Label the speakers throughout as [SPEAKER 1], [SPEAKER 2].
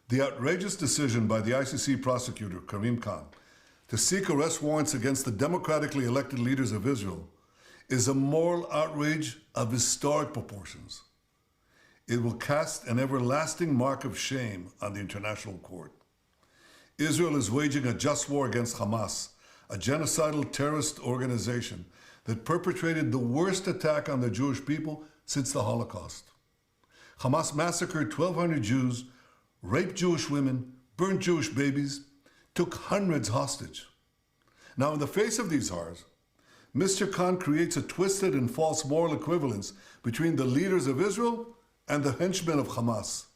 [SPEAKER 1] The outrageous decision by the ICC Prosecutor, Karim Khan, to seek arrest warrants against the democratically elected leaders of Israel is a moral outrage of historic proportions. It will cast an everlasting mark of shame on the international court. Israel is waging a just war against Hamas, a genocidal terrorist organization that perpetrated the worst attack on the Jewish people since the Holocaust. Hamas massacred 1,200 Jews, raped Jewish women, burned Jewish babies, took hundreds hostage. Now, in the face of these horrors, Mr. Khan creates a twisted and false moral equivalence between the leaders of Israel and the henchmen of Hamas.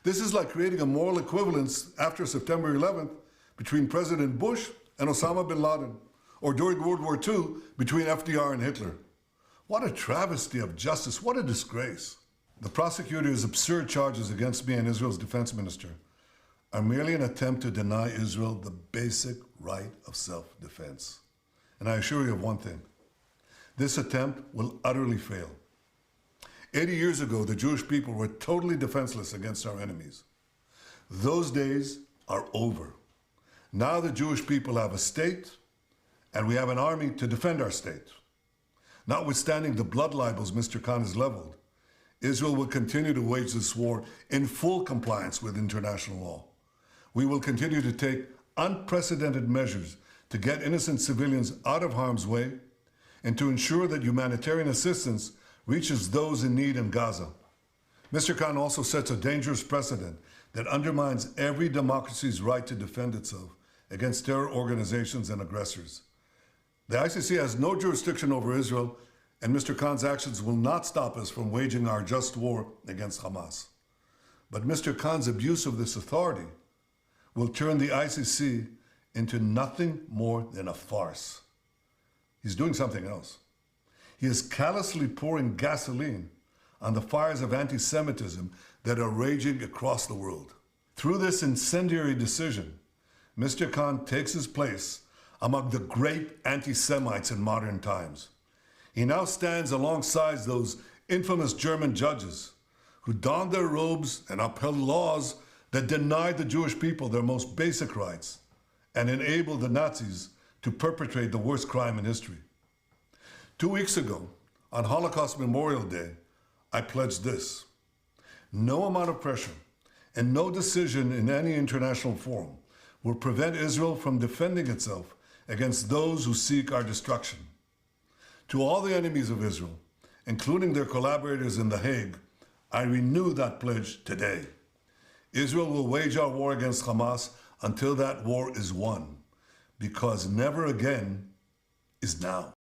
[SPEAKER 1] This is like creating a moral equivalence after September 11th between President Bush and Osama bin Laden, or during World War II between FDR and Hitler. What a travesty of justice, what a disgrace. The prosecutor's absurd charges against me and Israel's defense minister are merely an attempt to deny Israel the basic right of self-defense. And I assure you of one thing, this attempt will utterly fail. 80 years ago, the Jewish people were totally defenseless against our enemies. Those days are over. Now the Jewish people have a state, and we have an army to defend our state. Notwithstanding the blood libels Mr. Khan has leveled, Israel will continue to wage this war in full compliance with international law. We will continue to take unprecedented measures to get innocent civilians out of harm's way and to ensure that humanitarian assistance reaches those in need in Gaza. Mr. Khan also sets a dangerous precedent that undermines every democracy's right to defend itself against terror organizations and aggressors. The ICC has no jurisdiction over Israel, and Mr. Khan's actions will not stop us from waging our just war against Hamas. But Mr. Khan's abuse of this authority will turn the ICC into nothing more than a farce. He's doing something else. He is callously pouring gasoline on the fires of anti-Semitism that are raging across the world. Through this incendiary decision, Mr. Khan takes his place among the great anti-Semites in modern times. He now stands alongside those infamous German judges who donned their robes and upheld laws that denied the Jewish people their most basic rights and enabled the Nazis to perpetrate the worst crime in history. 2 weeks ago, on Holocaust Memorial Day, I pledged this: no amount of pressure and no decision in any international forum will prevent Israel from defending itself against those who seek our destruction. To all the enemies of Israel, including their collaborators in The Hague, I renew that pledge today. Israel will wage our war against Hamas until that war is won, because never again is now.